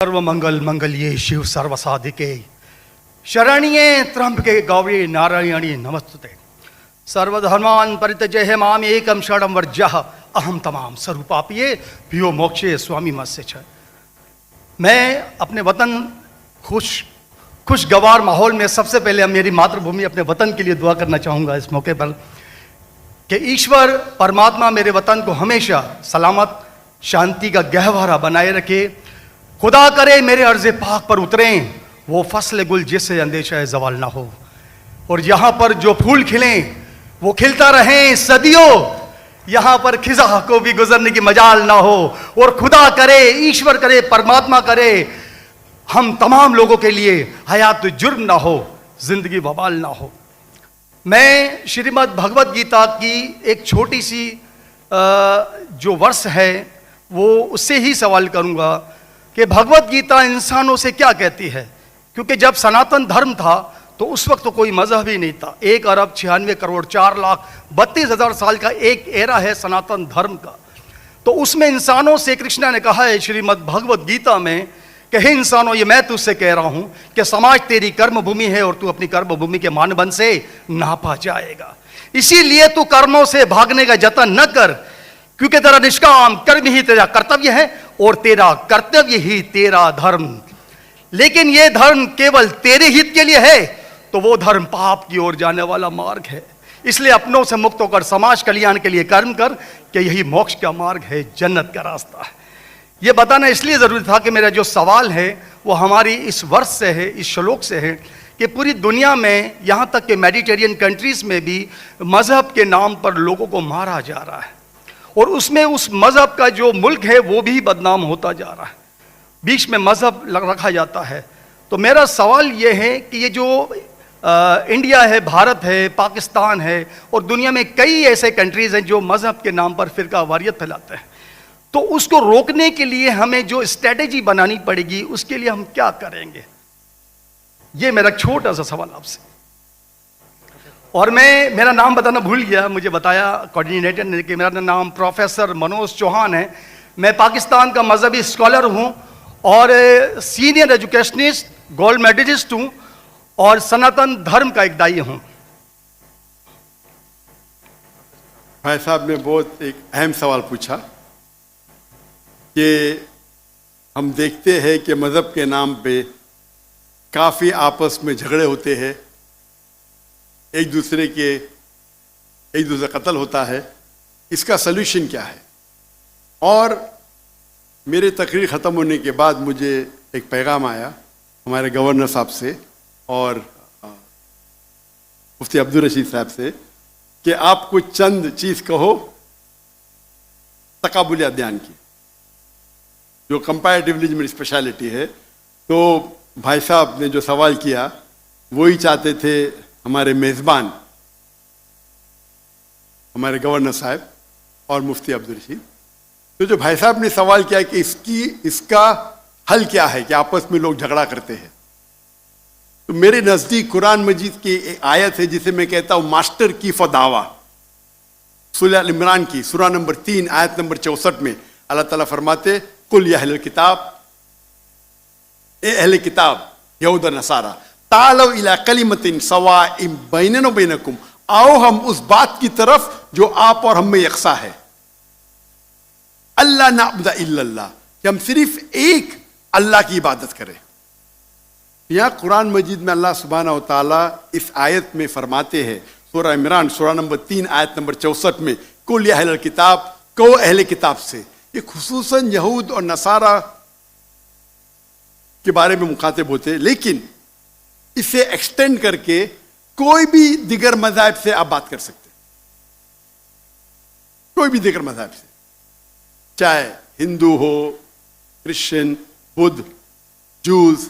सर्व मंगल मंगल्ये शिव सर्व साधिके शरण्ये त्र्यंबके गौरी नारायणी नमस्तुते। सर्वधर्मान् परित्यज्य माम एकम शरणं वर्ज्यः अहम तमाम स्वरूपापिये पियो मोक्षे स्वामी मत्स्य छ। मैं अपने वतन खुशगवार माहौल में सबसे पहले मेरी मातृभूमि अपने वतन के लिए दुआ करना चाहूँगा इस मौके पर कि ईश्वर परमात्मा मेरे वतन को हमेशा सलामत शांति का गहवारा बनाए रखे। खुदा करे मेरे अर्ज़े पाक पर उतरें वो फसल गुल जिससे अंदेशा जवाल ना हो, और यहाँ पर जो फूल खिलें वो खिलता रहें सदियों, यहाँ पर खिजा को भी गुजरने की मजाल ना हो। और खुदा करे, ईश्वर करे, परमात्मा करे हम तमाम लोगों के लिए हयात जुर्म ना हो, जिंदगी वबाल ना हो। मैं श्रीमद् भगवत गीता की एक छोटी सी जो वर्ष है वो उससे ही सवाल करूँगा कि भगवत गीता इंसानों से क्या कहती है। क्योंकि जब सनातन धर्म था तो उस वक्त तो कोई मजहब ही नहीं था। 1,96,4,32,000 साल का एक एरा है सनातन धर्म का। तो उसमें इंसानों से कृष्ण ने कहा है श्रीमद् भगवत गीता में कि हे इंसानों, ये मैं तुझसे कह रहा हूं कि समाज तेरी कर्म भूमि है और तू अपनी कर्म भूमि के मानदंड से नापा जाएगा। इसीलिए तू कर्मों से भागने का जतन न कर, क्योंकि तेरा निष्काम कर्म ही तेरा कर्तव्य है और तेरा कर्तव्य ही तेरा धर्म। लेकिन यह धर्म केवल तेरे हित के लिए है तो वो धर्म पाप की ओर जाने वाला मार्ग है। इसलिए अपनों से मुक्त होकर समाज कल्याण के लिए कर्म कर कि यही मोक्ष का मार्ग है, जन्नत का रास्ता है। यह बताना इसलिए जरूरी था कि मेरा जो सवाल है वो हमारी इस वर्ष से है, इस श्लोक से है कि पूरी दुनिया में यहाँ तक कि मेडिटेरियन कंट्रीज में भी मजहब के नाम पर लोगों को मारा जा रहा है और उसमें उस मजहब का जो मुल्क है वो भी बदनाम होता जा रहा है। बीच में मजहब रखा जाता है। तो मेरा सवाल ये है कि ये जो इंडिया है, भारत है, पाकिस्तान है और दुनिया में कई ऐसे कंट्रीज हैं जो मजहब के नाम पर फिरका वारियत फैलाते हैं, तो उसको रोकने के लिए हमें जो स्ट्रेटेजी बनानी पड़ेगी उसके लिए हम क्या करेंगे? ये मेरा छोटा सा सवाल आपसे। और मैं मेरा नाम बताना भूल गया, मुझे बताया कोऑर्डिनेटर ने कि मेरा नाम प्रोफेसर मनोज चौहान है। मैं पाकिस्तान का मजहबी स्कॉलर हूँ और सीनियर एजुकेशनिस्ट, गोल्ड मेडलिस्ट हूँ और सनातन धर्म का एक दाई हूँ। भाई साहब ने बहुत एक अहम सवाल पूछा कि हम देखते हैं कि मज़हब के नाम पे काफ़ी आपस में झगड़े होते हैं, एक दूसरे कत्ल होता है। इसका सल्यूशन क्या है? और मेरे तकरीर ख़त्म होने के बाद मुझे एक पैगाम आया हमारे गवर्नर साहब से और मुफ्ती अब्दुल रशीद साहब से कि आप कुछ चंद चीज़ कहो तकाबुली अध्ययन की, जो कंपैरेटिव रिलीजन में स्पेशलिटी है। तो भाई साहब ने जो सवाल किया वही चाहते थे हमारे मेज़बान, हमारे गवर्नर साहब और मुफ्ती अब्दुल रशीद। तो जो भाई साहब ने सवाल किया कि इसका हल क्या है कि आपस में लोग झगड़ा करते हैं, तो मेरे नज़दीक कुरान मजीद की एक आयत है जिसे मैं कहता हूँ मास्टर की फदावा, सूरह अल इमरान की सूरह नंबर 3 आयत नंबर 64 में अल्लाह ताला फरमाते कुल या अहल किताब, ए अहले किताब यहूद और नसारा, तालव इला कलिमतिन सवाइम बैनना व बैनकुम, आओ हम उस बात की तरफ जो आप और हम में यकसा है। अल्लाह नाबुदा इल्लल्लाह, कि हम सिर्फ एक अल्लाह की इबादत करें। यहाँ कुरान मजीद में अल्लाह सुब्हानहू व तआला इस आयत में फरमाते हैं, सूरह इमरान सूरह नंबर 3 आयत नंबर 64 में, कुल या अहल किताब, कहो अहले किताब से। ये खुसूसन यहूद और नसारा के बारे में मुखातिब होते हैं, लेकिन इसे एक्सटेंड करके कोई भी दिगर मज़हब से आप बात कर सकते हैं, कोई भी दिगर मज़हब से, चाहे हिंदू हो, क्रिश्चियन, बुद्ध, जूस।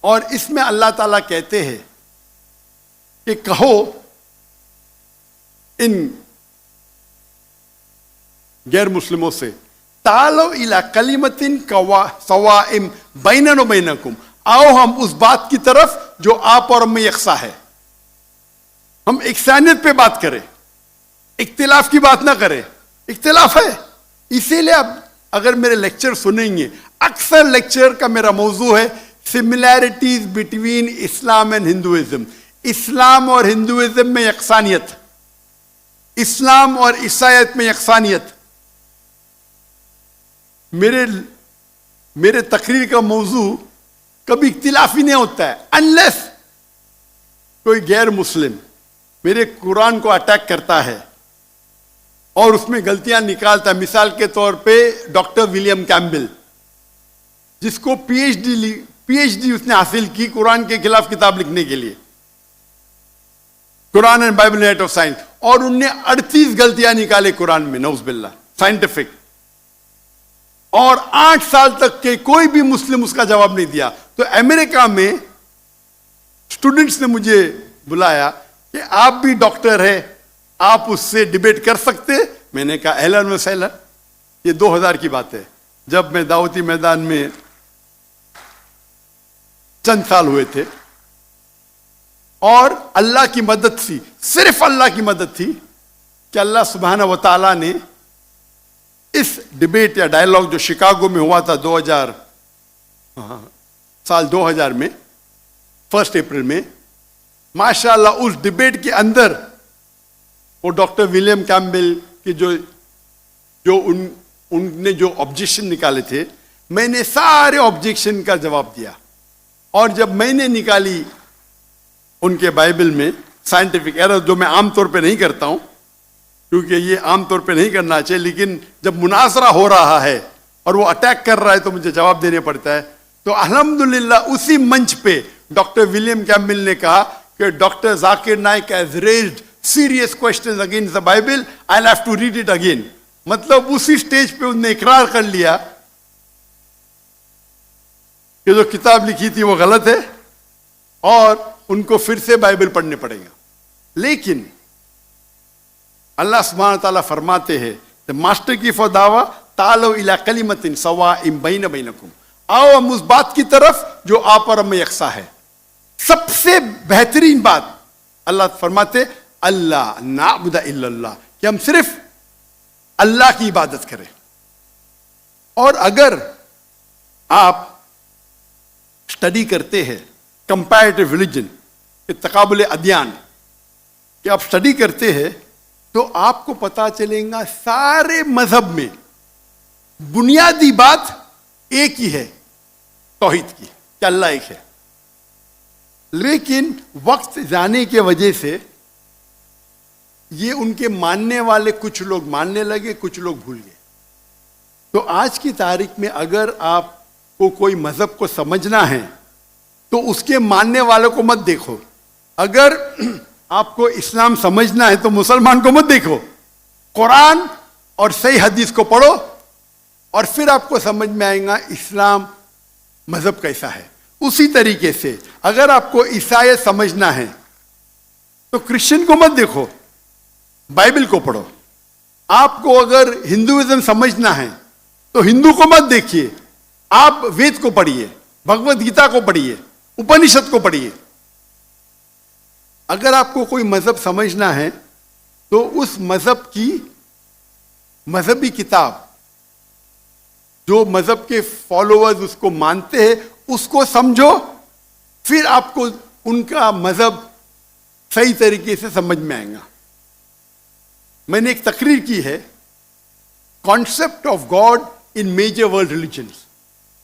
और इसमें अल्लाह ताला कहते हैं कि कहो इन गैर मुस्लिमों से, तालो इला कलिमतिन सवाइम बैनना व बैनकुम, आओ हम उस बात की तरफ जो आप और हम में यकसा है। हम इकसानियत पे बात करें, इख्तिलाफ की बात ना करें। इख्तिलाफ है, इसीलिए अब अगर मेरे लेक्चर सुनेंगे, अक्सर लेक्चर का मेरा मौजू है similarities between Islam and Hinduism. Islam और हिंदुइज्म में यकसानियत, इस्लाम और ईसाईयत में यकसानियत। मेरे तकरीर का मौजू कभी इख्तिलाफी नहीं होता है, अनलेस कोई गैर मुस्लिम मेरे कुरान को अटैक करता है और उसमें गलतियां निकालता है। मिसाल के तौर पे डॉक्टर विलियम कैम्बेल, जिसको पीएचडी उसने हासिल की कुरान के खिलाफ किताब लिखने के लिए, Quran and Bible net of science, और उनने 38 गलतियां निकाले कुरान में, नौज़ुबिल्लाह, साइंटिफिक। और 8 साल तक के कोई भी मुस्लिम उसका जवाब नहीं दिया। तो अमेरिका में स्टूडेंट्स ने मुझे बुलाया कि आप भी डॉक्टर है, आप उससे डिबेट कर सकते। मैंने कहा अहलन व सहलन। ये 2000 की बात है, जब मैं दावती मैदान में चंद साल हुए थे, और अल्लाह की मदद थी, सिर्फ अल्लाह की मदद थी कि अल्लाह सुब्हानहू व तआला ने इस डिबेट या डायलॉग जो शिकागो में हुआ था 2000 में 1 अप्रैल में, माशाअल्लाह उस डिबेट के अंदर वो डॉक्टर विलियम कैम्बेल के उनने जो ऑब्जेक्शन निकाले थे, मैंने सारे ऑब्जेक्शन का जवाब दिया। और जब मैंने निकाली उनके बाइबल में साइंटिफिक एरर, जो मैं आमतौर पे नहीं करता हूं क्योंकि ये आमतौर पे नहीं करना चाहिए, लेकिन जब मुनाजरा हो रहा है और वो अटैक कर रहा है तो मुझे जवाब देने पड़ता है। तो अल्हम्दुलिल्लाह उसी मंच पे डॉक्टर विलियम कैम्बेल ने कहा कि doctor Zakir Naik has raised serious questions against the Bible, I will have to read it again. मतलब उसी स्टेज पे उन्होंने इकरार कर लिया कि जो किताब लिखी थी वो गलत है और उनको फिर से बाइबल पढ़ने पड़ेगा। लेकिन अल्लाह सुब्हानहू व तआला फरमाते हैं, द मास्टर की फदावा तालो इला कलिमतिन सवाइम बैन बैनकुम, आओ हम उस बात की तरफ जो आप और हमें यकसा है। सबसे बेहतरीन बात अल्लाह फरमाते अल्लाह नाबुदा इल्लल्लाह, कि हम सिर्फ अल्लाह की इबादत करें। और अगर आप स्टडी करते हैं कंपैरेटिव रिलीजन, तकाबुल अदयान, कि आप स्टडी करते हैं तो आपको पता चलेगा सारे मजहब में बुनियादी बात एक ही है, तौहीद की, कि अल्लाह एक है। लेकिन वक्त जाने की वजह से ये उनके मानने वाले कुछ लोग मानने लगे, कुछ लोग भूल गए। तो आज की तारीख में अगर आपको कोई मजहब को समझना है तो उसके मानने वालों को मत देखो। अगर आपको इस्लाम समझना है तो मुसलमान को मत देखो, कुरान और सही हदीस को पढ़ो और फिर आपको समझ में आएगा इस्लाम मजहब कैसा है। उसी तरीके से अगर आपको ईसाईयत समझना है तो क्रिश्चियन को मत देखो, बाइबल को पढ़ो। आपको अगर हिंदुइज्म समझना है तो हिंदू को मत देखिए, आप वेद को पढ़िए, भगवत गीता को पढ़िए, उपनिषद को पढ़िए। अगर आपको कोई मजहब समझना है तो उस मजहब की मजहबी किताब, जो मजहब के फॉलोअर्स उसको मानते हैं, उसको समझो, फिर आपको उनका मजहब सही तरीके से समझ में आएगा। मैंने एक तकरीर की है, concept of God in major world religions,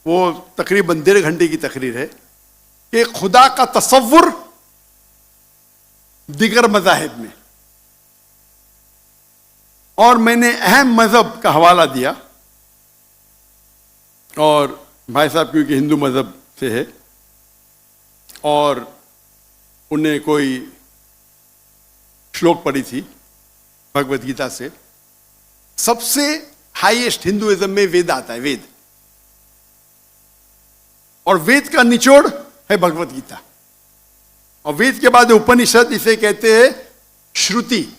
वो तकरीबन 1.5 घंटे की तकरीर है कि खुदा का तसव्वुर दिगर मज़ाहिब में। और मैंने अहम मजहब का हवाला दिया, और भाई साहब क्योंकि हिंदू मजहब से है और उन्हें कोई श्लोक पढ़ी थी भगवत गीता से, सबसे हाईएस्ट हिंदुइज्म में वेद आता है, वेद, और वेद का निचोड़ है भगवत गीता, और वेद के बाद उपनिषद, इसे कहते हैं श्रुति।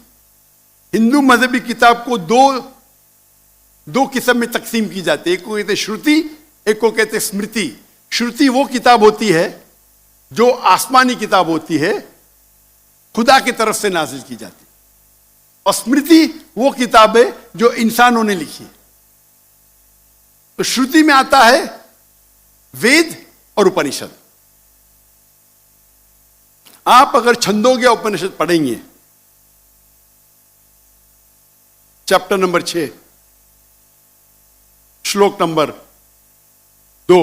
हिंदू मजहबी किताब को दो किस्म में तकसीम की जाती है, एक को कहते हैं श्रुति, एक को कहते हैं स्मृति। श्रुति वो किताब होती है जो आसमानी किताब होती है, खुदा की तरफ से नाजिल की जाती है, और स्मृति वो किताब है जो इंसानों ने लिखी है। तो श्रुति में आता है वेद और उपनिषद। आप अगर छंदोग्य उपनिषद पढ़ेंगे, चैप्टर नंबर 6 श्लोक नंबर 2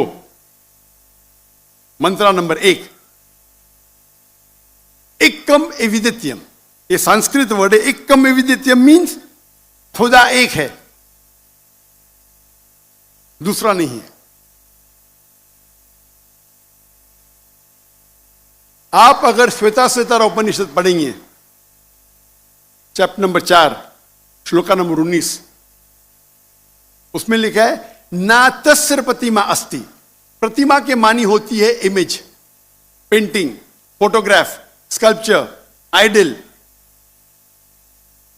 मंत्रा नंबर 1, एकम एविदित्यम, ये संस्कृत वर्ड है। एकम एविदित्यम मीन्स खुदा एक है, दूसरा नहीं है। आप अगर श्वेताश्वेतर उपनिषद पढ़ेंगे, चैप्टर नंबर 4 श्लोका नंबर 19, उसमें लिखा है ना तस्य प्रतिमा अस्ति। प्रतिमा के मानी होती है image, painting, photograph, sculpture, idol.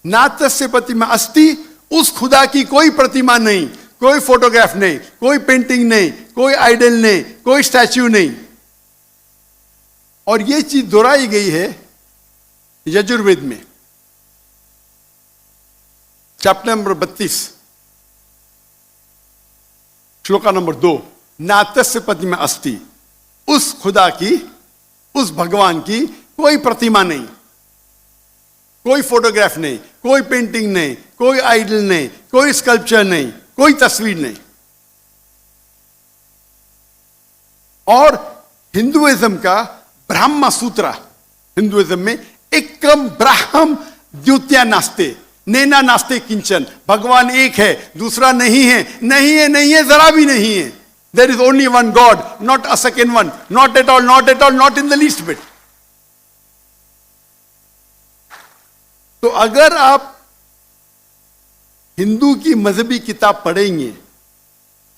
ना तस्य प्रतिमा अस्ति, उस खुदा की कोई प्रतिमा नहीं, कोई फोटोग्राफ नहीं, कोई पेंटिंग नहीं, कोई आइडल नहीं, कोई स्टैच्यू नहीं। और यह चीज दोहराई गई है यजुर्वेद में, चैप्टर नंबर 32 श्लोका नंबर 2, नातस्य प्रतिमा अस्ति, उस खुदा की, उस भगवान की कोई प्रतिमा नहीं, कोई फोटोग्राफ नहीं, कोई पेंटिंग नहीं, कोई आइडल नहीं, कोई स्कल्पचर नहीं, कोई तस्वीर नहीं। और हिंदुइज्म का ब्रह्म सूत्र, हिंदुइज्म में एकम ब्रह्म द्वितीया नास्ते, नैना नास्ते किंचन, भगवान एक है, दूसरा नहीं है, नहीं है, नहीं है, जरा भी नहीं है। There is only one God, not a second one, not at all, not at all, not in the least bit. तो अगर आप हिंदू की मजहबी किताब पढ़ेंगे,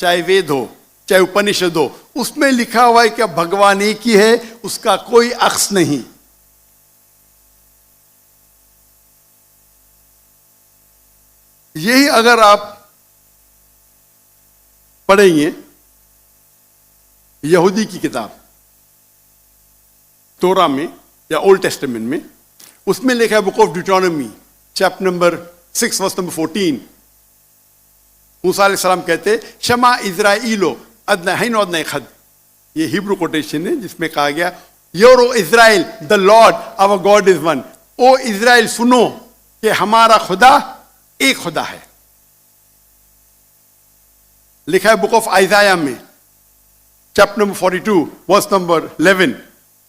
चाहे वेद हो चाहे उपनिषद हो, उसमें लिखा हुआ है कि भगवान एक ही है, उसका कोई अक्स नहीं। यही अगर आप पढ़ेंगे यहूदी की किताब तोरा में या ओल्ड टेस्टामेंट में, उसमें लिखा है book of Deuteronomy chapter number 6 verse number 14, मूसा अलैहिस्सलाम कहते शमा इज़राइलो अदनहैन वदनखद, ये हिब्रू कोटेशन है जिसमें कहा गया योर O Israel the Lord our God is one. O Israel सुनो कि हमारा खुदा एक खुदा है। लिखा है बुक ऑफ आइजाया में chapter number 42 verse number 11,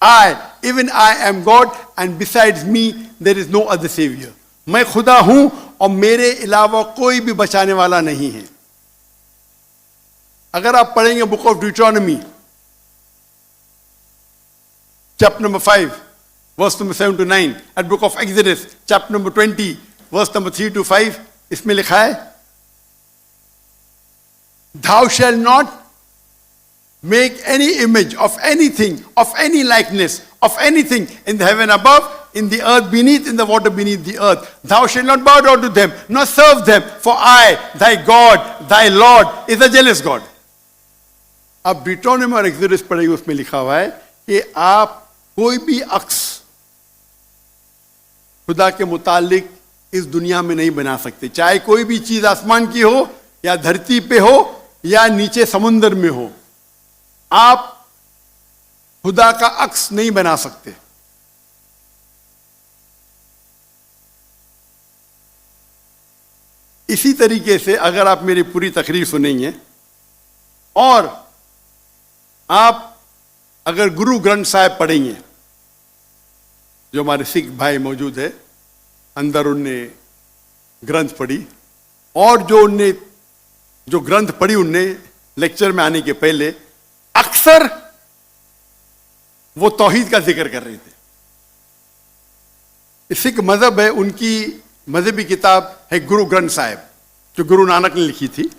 I even I am God and besides me there is no other saviour. मैं खुदा हूं और मेरे अलावा कोई भी बचाने वाला नहीं है। अगर आप पढ़ेंगे book of Deuteronomy chapter number 5 verse number 7 to 9, at book of Exodus chapter number 20 verse number 3 to 5, इसमें लिखा है thou shall not make any image of anything, of any likeness, of anything in the heaven above, in the earth beneath, in the water beneath the earth. Thou shalt not bow down to them, nor serve them, for I, thy God, thy Lord, is a jealous God. अब ड्यूटोनॉमी और exodus पढ़ेंगे, उसमें लिखा हुआ है कि आप कोई भी अक्स खुदा के मुतालिक इस दुनिया में नहीं बना सकते, चाहे कोई भी चीज आसमान की हो या धरती पे हो या नीचे समुद्र में हो। आप खुदा का अक्स नहीं बना सकते। इसी तरीके से अगर आप मेरी पूरी तकरीर सुनेंगे और आप अगर गुरु ग्रंथ साहिब पढ़ेंगे, जो हमारे सिख भाई मौजूद है अंदर, उनने ग्रंथ पढ़ी और जो ग्रंथ पढ़ी उनने लेक्चर में आने के पहले अक्सर वो तौहीद का जिक्र कर रहे थे। सिख मजहब है, उनकी मजहबी किताब है गुरु ग्रंथ साहिब, जो गुरु नानक ने लिखी थी।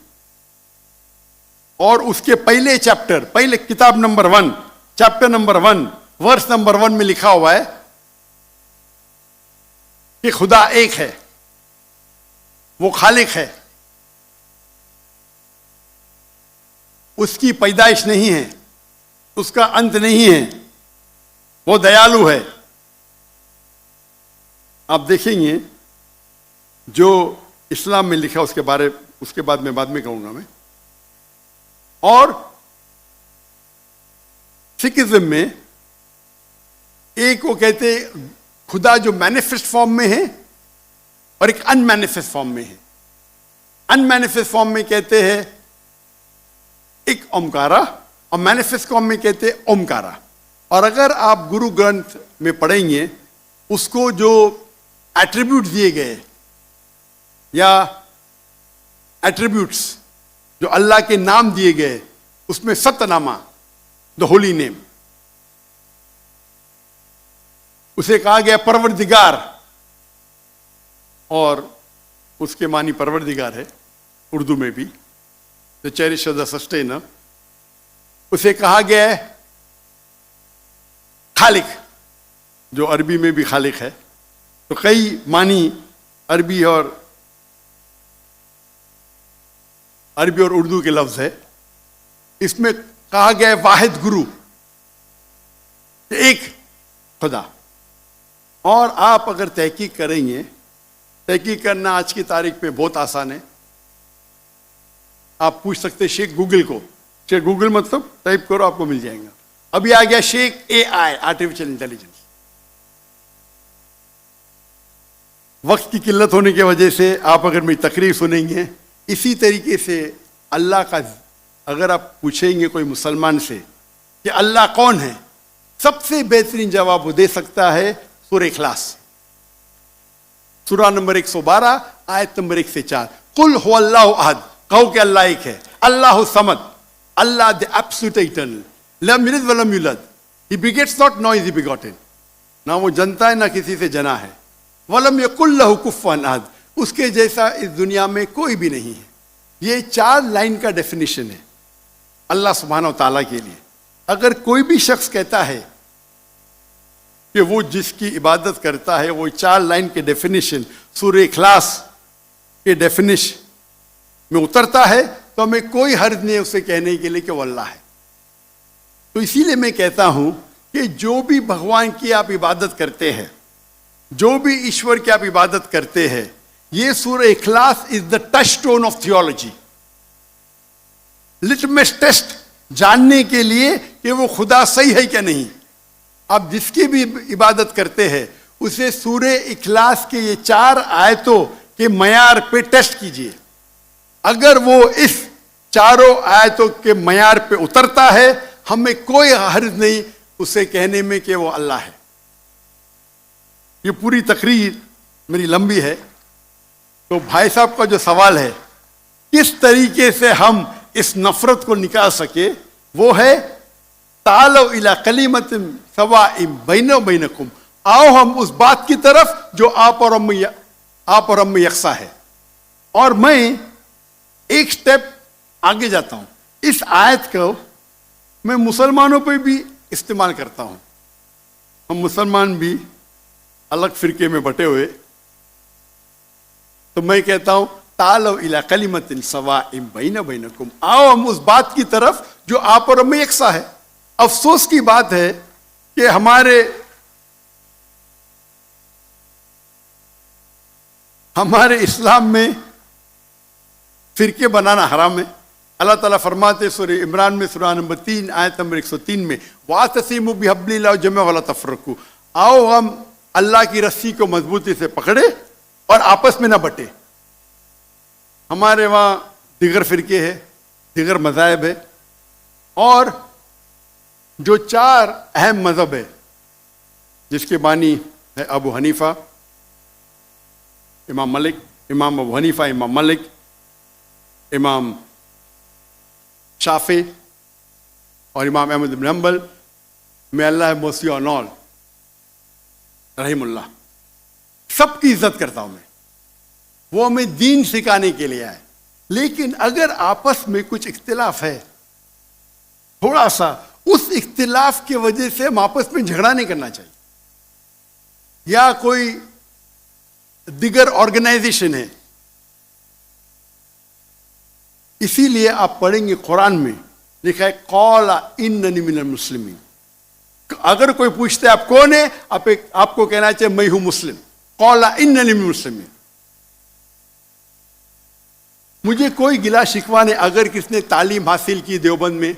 और उसके पहले चैप्टर, पहले किताब number 1, chapter number 1 verse number 1 में लिखा हुआ है कि खुदा एक है, वो खालिक है, उसकी पैदाइश नहीं है, उसका अंत नहीं है, वो दयालु है। आप देखेंगे जो इस्लाम में लिखा उसके बाद में कहूंगा मैं, और सिखिज्म में एक वो कहते खुदा जो मैनिफेस्ट फॉर्म में है और एक अनमैनिफेस्ट फॉर्म में है। अनमैनिफेस्ट फॉर्म में कहते हैं एक ओमकारा और मैनिफेस्ट फॉर्म में कहते हैं ओमकारा। और अगर आप गुरु ग्रंथ में पढ़ेंगे उसको जो एट्रीब्यूट दिए गए या एट्रीब्यूट्स जो अल्लाह के नाम दिए गए उसमें सतनामा द होली नेम, उसे कहा गया परवरदिगार और उसके मानी परवरदिगार है उर्दू में भी, द चेरिशर द सस्टेनर। उसे कहा गया है खालिक, जो अरबी में भी खालिक है। तो कई मानी अरबी और उर्दू के लफ्ज है। इसमें कहा गया है वाहिद गुरु, एक खुदा। और आप अगर तहकीक करेंगे, तहकीक करना आज की तारीख में बहुत आसान है। आप पूछ सकते शेख गूगल को, शेख गूगल मतलब टाइप करो आपको मिल जाएगा। अभी आ गया शेख AI, आर्टिफिशियल इंटेलिजेंस। वक्त की किल्लत होने की वजह से आप अगर मेरी तकरीर सुनेंगे, इसी तरीके से अल्लाह का अगर आप पूछेंगे कोई मुसलमान से कि अल्लाह कौन है, सबसे बेहतरीन जवाब वो दे सकता है सूरह इखलास, सूरा नंबर 112 आयत नंबर 1 से 4। कुल हुवल्लाहु अहद, कहो कि अल्लाह एक है। अल्लाहु समद, अल्लाह द एब्सोल्यूट इटर्नल, लम यलिद वलम यूलद, he begets not nor is he begotten, ना वो जनता है ना किसी से जना है। वलम यकुल लहु कुफुवन अहद, उसके जैसा इस दुनिया में कोई भी नहीं है। ये 4 लाइन का डेफिनेशन है अल्लाह सुब्हानहू व तआला के लिए। अगर कोई भी शख्स कहता है कि वो जिसकी इबादत करता है वो 4 लाइन के डेफिनेशन सूरह इखलास के डेफिनेशन में उतरता है, तो हमें कोई हर्ज नहीं उसे कहने के लिए कि वो अल्लाह है। तो इसीलिए मैं कहता हूं कि जो भी भगवान की आप इबादत करते हैं, जो भी ईश्वर की आप इबादत करते हैं, ये सूरह इखलास is the touchstone of theology, litmus test जानने के लिए कि वो खुदा सही है क्या नहीं। आप जिसकी भी इबादत करते हैं उसे सूरह इखलास के ये 4 आयतों के मयार पे टेस्ट कीजिए। अगर वो इस चारों आयतों के मयार पे उतरता है, हमें कोई हर्ज नहीं उसे कहने में कि वो अल्लाह है। ये पूरी तकरीर मेरी लंबी है, तो भाई साहब का जो सवाल है किस तरीके से हम इस नफरत को निकाल सके, वो है तालो इला कलिमतिन सवाइम बैना बैनकुम, आओ हम उस बात की तरफ जो आप और हम में यकसा है। और मैं एक स्टेप आगे जाता हूं, इस आयत को मैं मुसलमानों पे भी इस्तेमाल करता हूं। हम मुसलमान भी अलग फिरके में बटे हुए, तो मैं कहता हूं तालो इला कलिमतिन सवाइम बैना बैनकुम, आओ हम उस बात की तरफ जो आप और हम में यकसा है। अफसोस की बात है कि हमारे इस्लाम में फिरके बनाना हराम है। अल्लाह ताला फरमाते सूरह इमरान में सूरा नंबर 3 आयत नंबर 103 में, वातसिमु बिहब्लिल्लाहि जमीअन वला तफरकू, आओ हम अल्लाह की रस्सी को मजबूती से पकड़े और आपस में ना बटे। हमारे वहां दिगर फिरके है, दिगर मज़ाहिब है, और जो 4 अहम मजहब है जिसके बानी है अबू हनीफा, इमाम मलिक, इमाम अबू हनीफा, इमाम मलिक, इमाम शाफी और इमाम अहमद बिन हंबल, मे अल्लाह मोसी ऑन ऑल रहीमुल्लाह, सबकी इज्जत करता हूं मैं। वो हमें दीन सिखाने के लिए आए। लेकिन अगर आपस में कुछ इख्तिलाफ है थोड़ा सा, उस इख्तिलाफ की वजह से हम आपस में झगड़ा नहीं करना चाहिए। या कोई दिगर ऑर्गेनाइजेशन है, इसीलिए आप पढ़ेंगे कुरान में लिखा है कौला इन्ननी मिनल मुस्लिमीन। अगर कोई पूछते आप कौन है, आपको कहना चाहिए मैं हूं मुस्लिम। कौला इन्ननी मिनल मुस्लिमीन, मुझे कोई गिला शिकवा नहीं अगर किसने तालीम हासिल की देवबंद में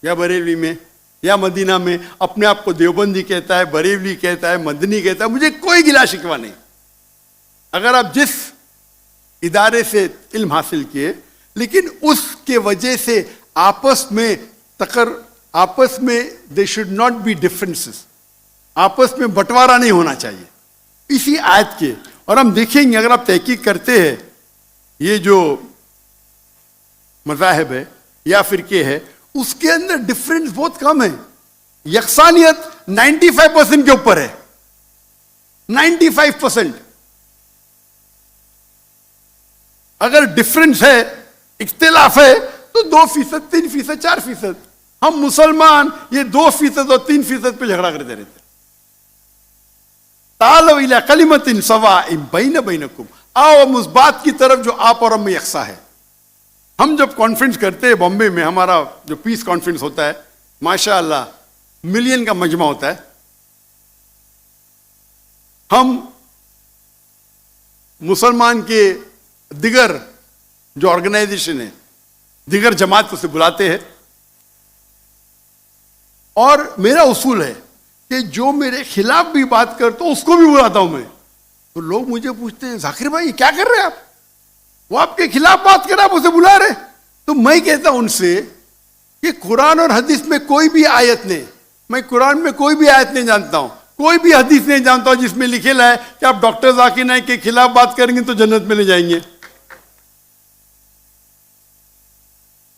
या बरेलवी में या मदीना में, अपने आप को देवबंदी कहता है, बरेलवी कहता है, मदनी कहता है, मुझे कोई गिला शिकवा नहीं। अगर आप जिस इदारे से इल्म हासिल किए, लेकिन उसके वजह से आपस में they should not be differences, आपस में बंटवारा नहीं होना चाहिए इसी आयत के। और हम देखेंगे अगर आप तहकीक करते हैं ये जो मज़ाहिब है या फिरके है, उसके अंदर डिफरेंस बहुत कम है। यकसानियत 95% के ऊपर है, 95%। अगर डिफरेंस है, इख्तिलाफ है, तो 2%, 3%, 4%। हम मुसलमान ये 2% और 3% पे झगड़ा करते रहते। तालो इला कलिमतिन सवाइम बैन बैनकुम, आओ हम उस बात की तरफ जो आप और हम में यकसा है। हम जब कॉन्फ्रेंस करते हैं बॉम्बे में, हमारा जो पीस कॉन्फ्रेंस होता है, माशाअल्लाह मिलियन का मजमा होता है। हम मुसलमान के दिगर जो ऑर्गेनाइजेशन है, दिगर जमात से बुलाते हैं, और मेरा उसूल है कि जो मेरे खिलाफ भी बात करता हूं उसको भी बुलाता हूं मैं। तो लोग मुझे पूछते हैं, जाकिर भाई क्या कर रहे हैं आप, वो आपके खिलाफ बात कर रहा है, आप उसे बुला रहे। तो मैं कहता हूं उनसे कि कुरान और हदीस में कोई भी आयत नहीं, मैं कुरान में कोई भी आयत नहीं जानता हूं, कोई भी हदीस नहीं जानता हूं जिसमें लिखेला है कि आप डॉक्टर जाकिर नाइक के खिलाफ बात करेंगे तो जन्नत में ले जाएंगे।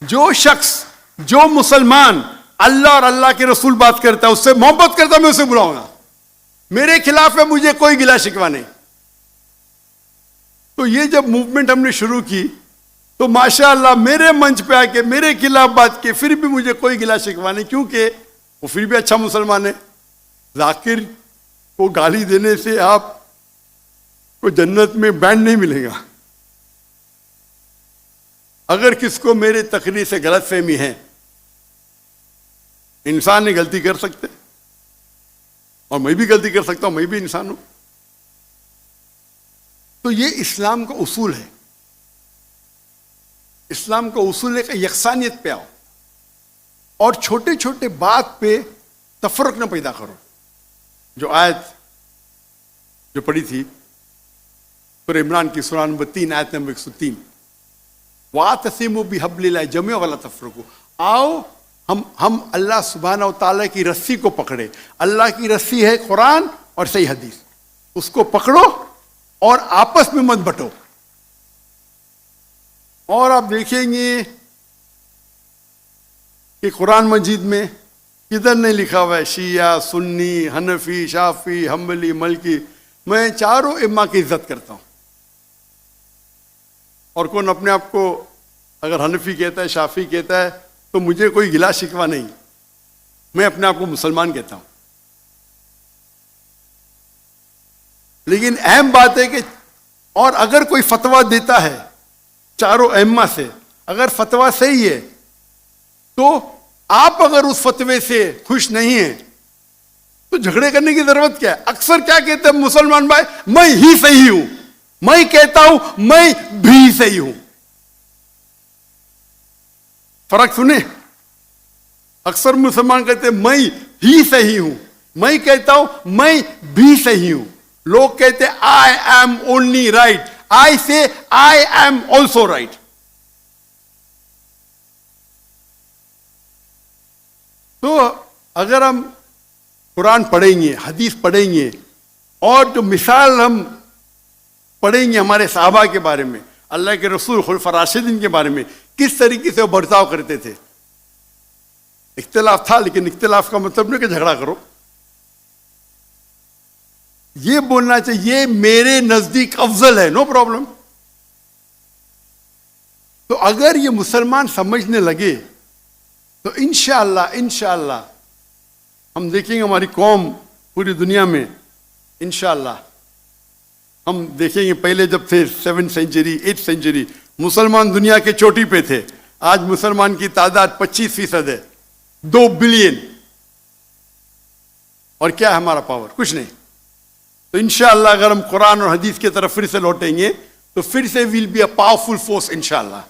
जो शख्स, जो मुसलमान अल्लाह और अल्लाह के रसूल बात करता है, उससे मोहब्बत करता है, मैं उसे बुलाऊंगा। मेरे खिलाफ है, मुझे कोई गिला शिकवा नहीं। तो ये जब मूवमेंट हमने शुरू की तो माशाअल्लाह मेरे मंच पे आके मेरे खिलाफ बात की, फिर भी मुझे कोई गिला शिकवा नहीं, क्योंकि वो फिर भी अच्छा मुसलमान है। जाकिर को गाली देने से आप को जन्नत में बैंड नहीं मिलेगा। अगर किसको मेरे तकरीर से गलत फहमी है, इंसान ने गलती कर सकते, और मैं भी गलती कर सकता हूं, मैं भी इंसान हूं। तो ये इस्लाम का उसूल है। इस्लाम का उसूल है कि यकसानियत पे आओ और छोटे छोटे बात पे तफरक न पैदा करो। जो आयत जो पढ़ी थी सूरह इमरान की सूरह नंबर 3 आयत नंबर 103, वातसिमु बिहब्लिल्लाह जमीअन वला तफरकू, आओ हम अल्लाह सुब्हानहू व तआला की रस्सी को पकड़े। अल्लाह की रस्सी है कुरान और सही हदीस, उसको पकड़ो और आपस में मत बंटो। और आप देखेंगे कि कुरान मजीद में किधर नहीं लिखा हुआ है शिया, सुन्नी, हनफी, शाफी, हम्बली, मलकी। मैं चारों इम्मा की इज्जत करता हूं। और कौन अपने आप को अगर हनफी कहता है, शाफी कहता है, तो मुझे कोई गिला शिकवा नहीं, मैं अपने आप को मुसलमान कहता हूं। लेकिन अहम बात है कि और अगर कोई फतवा देता है चारों अहम्मा से, अगर फतवा सही है, तो आप अगर उस फतवे से खुश नहीं हैं तो झगड़े करने की जरूरत क्या है। अक्सर क्या कहते हैं मुसलमान भाई, मैं ही सही हूं, मैं कहता हूं मैं भी सही हूं। फर्क सुने, अक्सर मुसलमान कहते हैं मैं ही सही हूं, मैं कहता हूं मैं भी सही हूं। लोग कहते हैं आई एम ओनली राइट, आई से आई एम ऑल्सो राइट। तो अगर हम कुरान पढ़ेंगे, हदीस पढ़ेंगे, और जो मिसाल हम पढ़ेंगे हमारे साहबा के बारे में, अल्लाह के रसूल खुलफा राशिदीन के बारे में, किस तरीके से वो बर्ताव करते थे। इख्तिलाफ था, लेकिन इख्तिलाफ का मतलब नहीं कि झगड़ा करो। ये बोलना चाहिए ये मेरे नजदीक अफजल है, नो प्रॉब्लम। तो अगर ये मुसलमान समझने लगे तो इंशाअल्लाह हम देखेंगे हमारी कौम पूरी दुनिया में, इंशाअल्लाह हम देखेंगे। पहले जब थे 7th सेंचुरी 8th सेंचुरी मुसलमान दुनिया के चोटी पे थे, आज मुसलमान की तादाद 25% है, 2 बिलियन। और क्या है हमारा पावर? कुछ नहीं। तो इंशाअल्लाह अगर हम कुरान और हदीस की तरफ फिर से लौटेंगे तो फिर से will be a powerful force इंशाल्लाह।